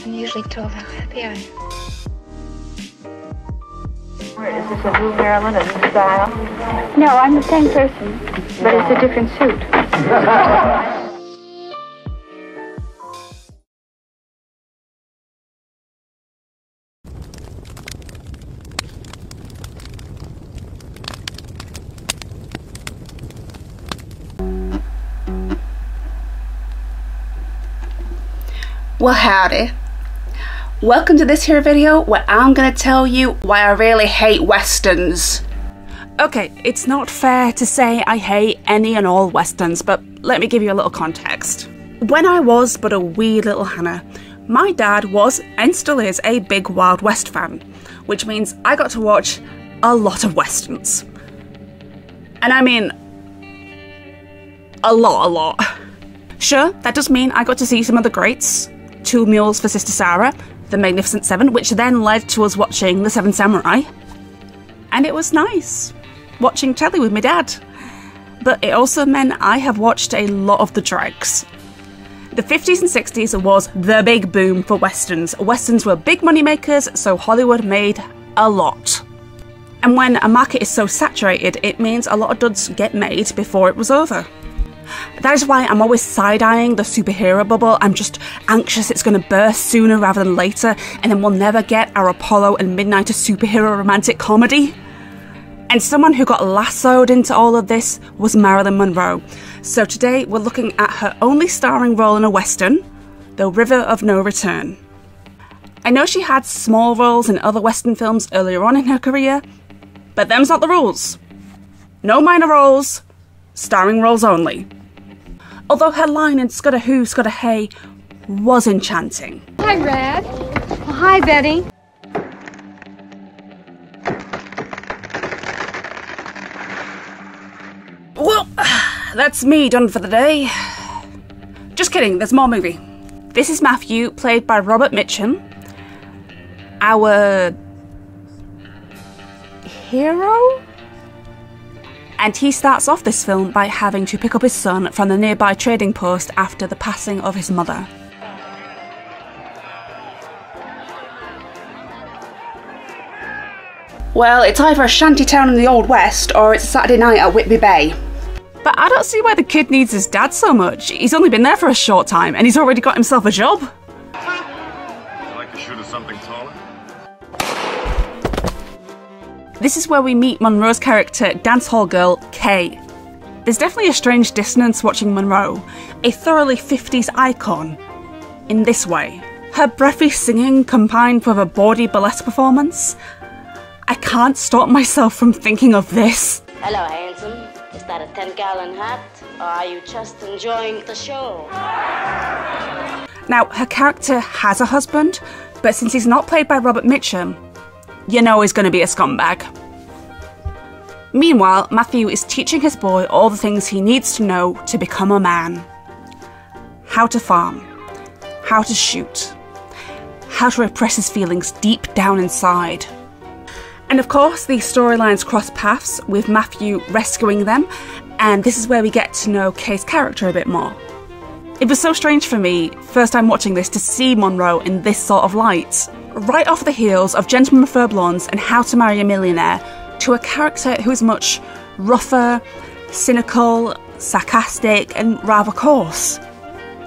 I'm usually told how happy I am. Is this a new Marilyn, a new style? No, I'm the same person, but it's a different suit. Well, howdy. Welcome to this here video where I'm gonna tell you why I really hate westerns. Okay, it's not fair to say I hate any and all westerns, but let me give you a little context. When I was but a wee little Hannah, my dad was and still is a big Wild West fan, which means I got to watch a lot of westerns. And I mean, a lot. Sure, that does mean I got to see some of the greats. Two Mules for Sister Sarah, The Magnificent Seven, which then led to us watching The Seven Samurai. And it was nice watching telly with my dad. But it also meant I have watched a lot of the dregs. The 50s and 60s was the big boom for westerns. Westerns were big money makers, so Hollywood made a lot. And when a market is so saturated, it means a lot of duds get made before it was over. That is why I'm always side-eyeing the superhero bubble. I'm just anxious it's going to burst sooner rather than later, and then we'll never get our Apollo and Midnighter superhero romantic comedy. And someone who got lassoed into all of this was Marilyn Monroe. So today we're looking at her only starring role in a western, The River of No Return. I know she had small roles in other western films earlier on in her career, but them's not the rules. No minor roles, starring roles only. Although her line in Scudder Hoo, Scudder Hey was enchanting. Hi, Red. Oh, hi, Betty. Well, that's me done for the day. Just kidding, there's more movie. This is Matthew, played by Robert Mitchum, our hero? And he starts off this film by having to pick up his son from the nearby trading post after the passing of his mother. Well, it's either a shanty town in the Old West or it's a Saturday night at Whitby Bay. But I don't see why the kid needs his dad so much. He's only been there for a short time and he's already got himself a job. Would you like to shoot at something taller? This is where we meet Monroe's character, dancehall girl, Kay. There's definitely a strange dissonance watching Monroe, a thoroughly 50s icon, in this way. Her breathy singing combined with a bawdy burlesque performance. I can't stop myself from thinking of this. Hello, handsome. Is that a 10-gallon hat, or are you just enjoying the show? Now, her character has a husband, but since he's not played by Robert Mitchum, you know he's going to be a scumbag. Meanwhile, Matthew is teaching his boy all the things he needs to know to become a man. How to farm, how to shoot, how to repress his feelings deep down inside. And of course, these storylines cross paths with Matthew rescuing them, and this is where we get to know Kay's character a bit more. It was so strange for me, first time watching this, to see Monroe in this sort of light. Right off the heels of Gentlemen Prefer Blondes and How to Marry a Millionaire, to a character who is much rougher, cynical, sarcastic, and rather coarse.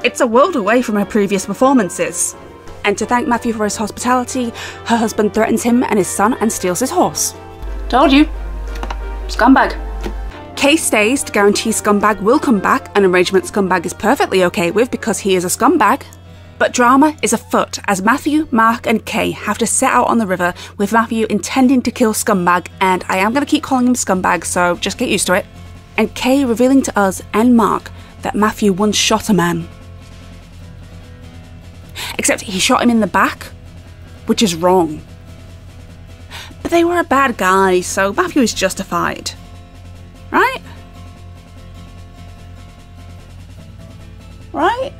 It's a world away from her previous performances. And to thank Matthew for his hospitality, her husband threatens him and his son and steals his horse. Told you. Scumbag. Kay stays to guarantee Scumbag will come back, an arrangement Scumbag is perfectly okay with because he is a scumbag. But drama is afoot as Matthew, Mark and Kay have to set out on the river, with Matthew intending to kill Scumbag, and I am going to keep calling him Scumbag, so just get used to it. And Kay revealing to us and Mark that Matthew once shot a man. Except he shot him in the back, which is wrong. But they were a bad guy, so Matthew is justified. Right? Right?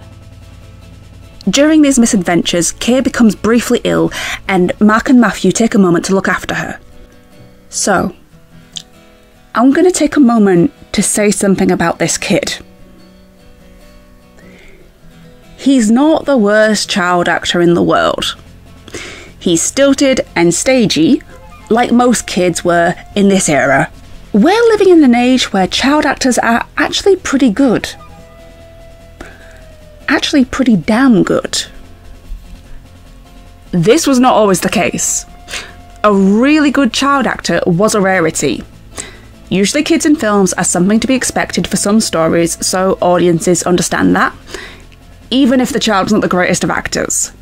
During these misadventures, Kay becomes briefly ill, and Mark and Matthew take a moment to look after her. So, I'm going to take a moment to say something about this kid. he's not the worst child actor in the world. He's stilted and stagey, like most kids were in this era. We're living in an age where child actors are actually pretty good. Actually pretty damn good. This was not always the case. A really good child actor was a rarity. Usually kids in films are something to be expected for some stories, so audiences understand that, even if the child's not the greatest of actors.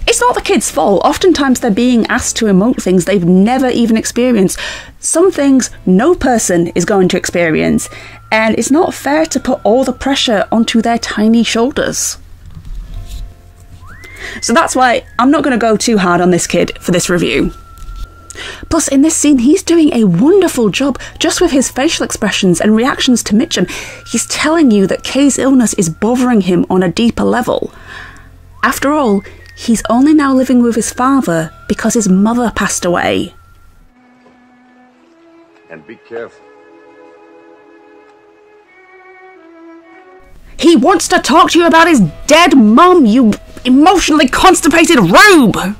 It's not the kids' fault. Oftentimes they're being asked to emote things they've never even experienced. Some things no person is going to experience, and it's not fair to put all the pressure onto their tiny shoulders. So that's why I'm not going to go too hard on this kid for this review. Plus, in this scene, he's doing a wonderful job just with his facial expressions and reactions to Mitchum. He's telling you that Kay's illness is bothering him on a deeper level. After all, he's only now living with his father because his mother passed away. And be careful. He wants to talk to you about his dead mum, you emotionally constipated rube!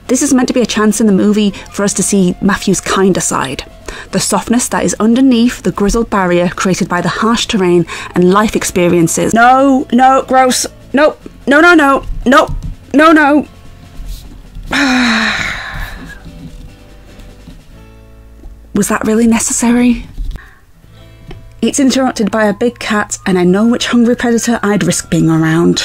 This is meant to be a chance in the movie for us to see Matthew's kinder side. The softness that is underneath the grizzled barrier created by the harsh terrain and life experiences. No, no, gross. Nope. No, no, no. Nope. No, no. Was that really necessary? It's interrupted by a big cat, and I know which hungry predator I'd risk being around.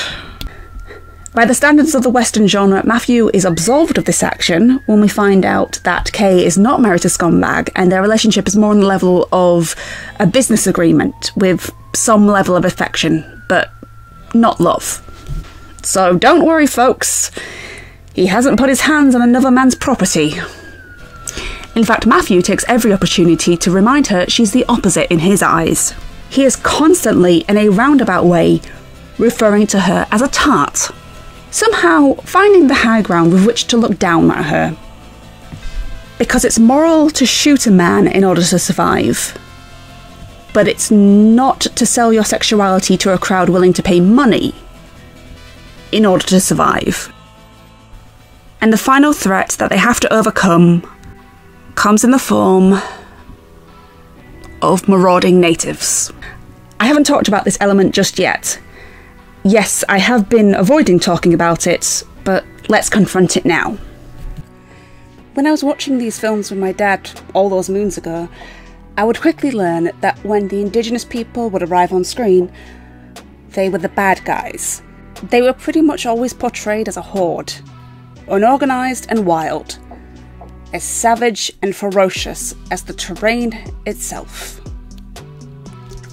By the standards of the Western genre, Matthew is absolved of this action when we find out that Kay is not married to Scumbag, and their relationship is more on the level of a business agreement with some level of affection, but not love. So don't worry, folks. He hasn't put his hands on another man's property. In fact, Matthew takes every opportunity to remind her she's the opposite in his eyes. He is constantly, in a roundabout way, referring to her as a tart, somehow finding the high ground with which to look down at her. Because it's moral to shoot a man in order to survive, but it's not to sell your sexuality to a crowd willing to pay money in order to survive. And the final threat that they have to overcome comes in the form of marauding natives. I haven't talked about this element just yet. Yes, I have been avoiding talking about it, but let's confront it now. When I was watching these films with my dad all those moons ago, I would quickly learn that when the indigenous people would arrive on screen, they were the bad guys. They were pretty much always portrayed as a horde, unorganised and wild, as savage and ferocious as the terrain itself.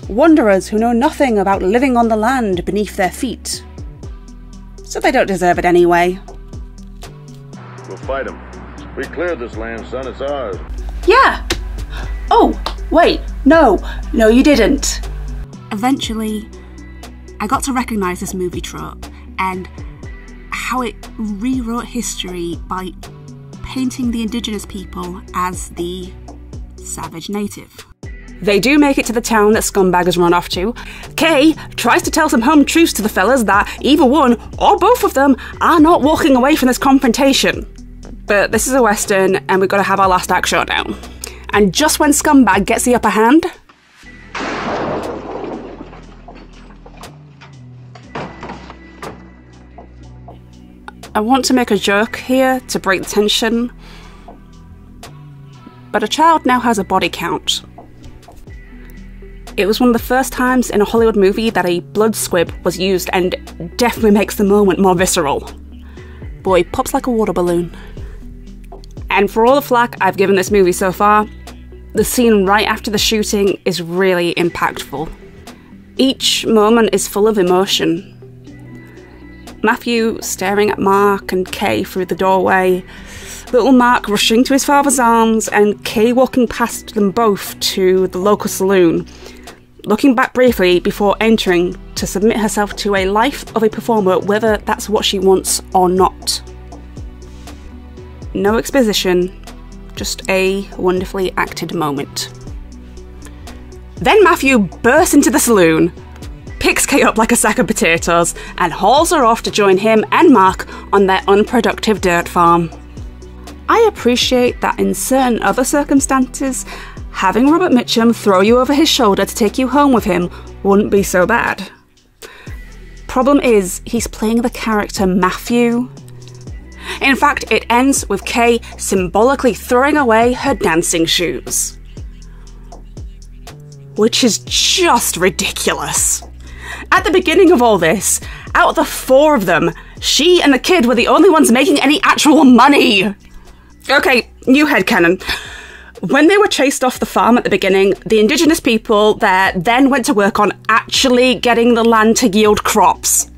Wanderers who know nothing about living on the land beneath their feet. So they don't deserve it anyway. We'll fight them. We cleared this land, son. It's ours. Yeah! Oh, wait, no you didn't. Eventually, I got to recognise this movie trope and how it rewrote history by painting the indigenous people as the savage native. They do make it to the town that Scumbag has run off to. Kay tries to tell some home truths to the fellas that either one or both of them are not walking away from this confrontation. But this is a Western and we've got to have our last act showdown. And just when Scumbag gets the upper hand, I want to make a joke here to break the tension, but a child now has a body count. It was one of the first times in a Hollywood movie that a blood squib was used and definitely makes the moment more visceral. Boy pops like a water balloon. And for all the flack I've given this movie so far, the scene right after the shooting is really impactful. Each moment is full of emotion. Matthew staring at Mark and Kay through the doorway, little Mark rushing to his father's arms, and Kay walking past them both to the local saloon, looking back briefly before entering to submit herself to a life of a performer, whether that's what she wants or not. No exposition, just a wonderfully acted moment. Then Matthew bursts into the saloon, picks Kate up like a sack of potatoes and hauls her off to join him and Mark on their unproductive dirt farm. I appreciate that in certain other circumstances, having Robert Mitchum throw you over his shoulder to take you home with him wouldn't be so bad. Problem is, he's playing the character Matthew. In fact, it ends with Kay symbolically throwing away her dancing shoes. Which is just ridiculous. At the beginning of all this, out of the 4 of them, she and the kid were the only ones making any actual money. Okay, new headcanon. When they were chased off the farm at the beginning, the indigenous people there then went to work on actually getting the land to yield crops.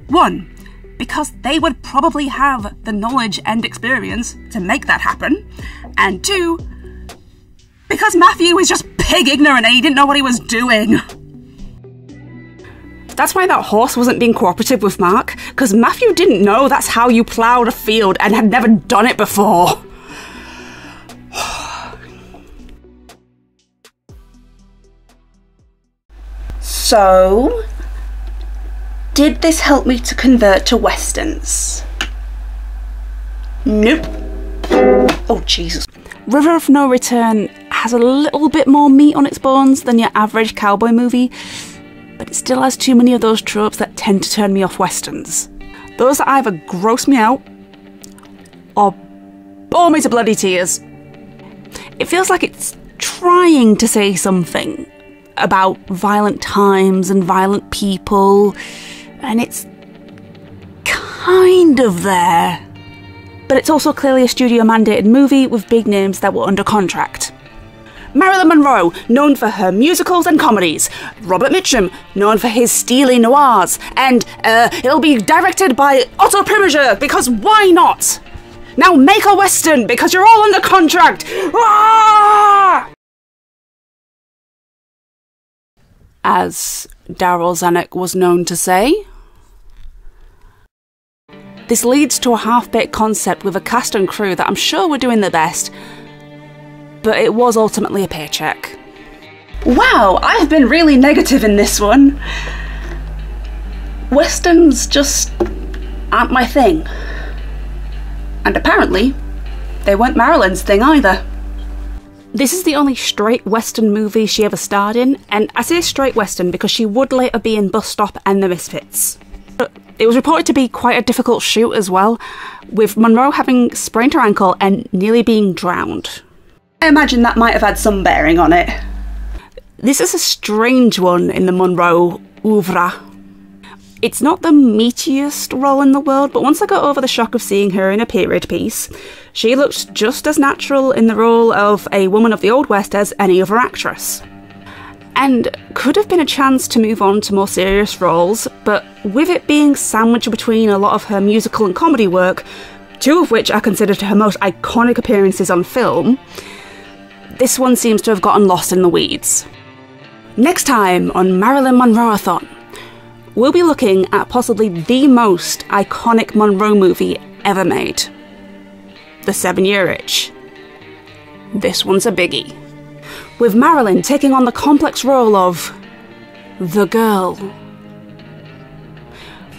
1, because they would probably have the knowledge and experience to make that happen. And 2, because Matthew is just pig ignorant and he didn't know what he was doing. That's why that horse wasn't being cooperative with Mark, because Matthew didn't know that's how you ploughed a field and had never done it before. So, did this help me to convert to Westerns? Nope. Oh, Jesus. River of No Return has a little bit more meat on its bones than your average cowboy movie, but it still has too many of those tropes that tend to turn me off Westerns. Those that either gross me out or bore me to bloody tears. It feels like it's trying to say something about violent times and violent people, and it's kind of there. But it's also clearly a studio-mandated movie with big names that were under contract. Marilyn Monroe, known for her musicals and comedies. Robert Mitchum, known for his steely noirs. And it'll be directed by Otto Preminger, because why not? Now make a Western, because you're all under contract! Ah! As Darryl Zanuck was known to say. This leads to a half-baked concept with a cast and crew that I'm sure were doing their best, but it was ultimately a paycheck. Wow, I've been really negative in this one. Westerns just aren't my thing. And apparently, they weren't Marilyn's thing either. This is the only straight Western movie she ever starred in, and I say straight Western because she would later be in Bus Stop and The Misfits. It was reported to be quite a difficult shoot as well, with Monroe having sprained her ankle and nearly being drowned. I imagine that might have had some bearing on it. This is a strange one in the Monroe oeuvre. It's not the meatiest role in the world, but once I got over the shock of seeing her in a period piece, she looked just as natural in the role of a woman of the Old West as any other actress. And could have been a chance to move on to more serious roles, but with it being sandwiched between a lot of her musical and comedy work, 2 of which are considered her most iconic appearances on film, this one seems to have gotten lost in the weeds. Next time on Marilyn Monroe-A-Thon, we'll be looking at possibly the most iconic Monroe movie ever made. The 7-Year Itch. This one's a biggie. With Marilyn taking on the complex role of the girl.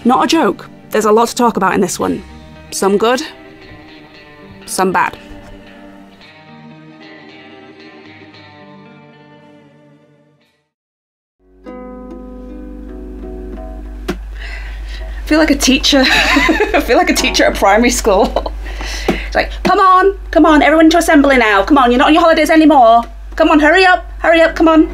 Not a joke, there's a lot to talk about in this one. Some good, some bad. I feel like a teacher. I feel like a teacher at primary school. It's like, come on, everyone to assembly now. Come on, you're not on your holidays anymore. Come on, hurry up, come on.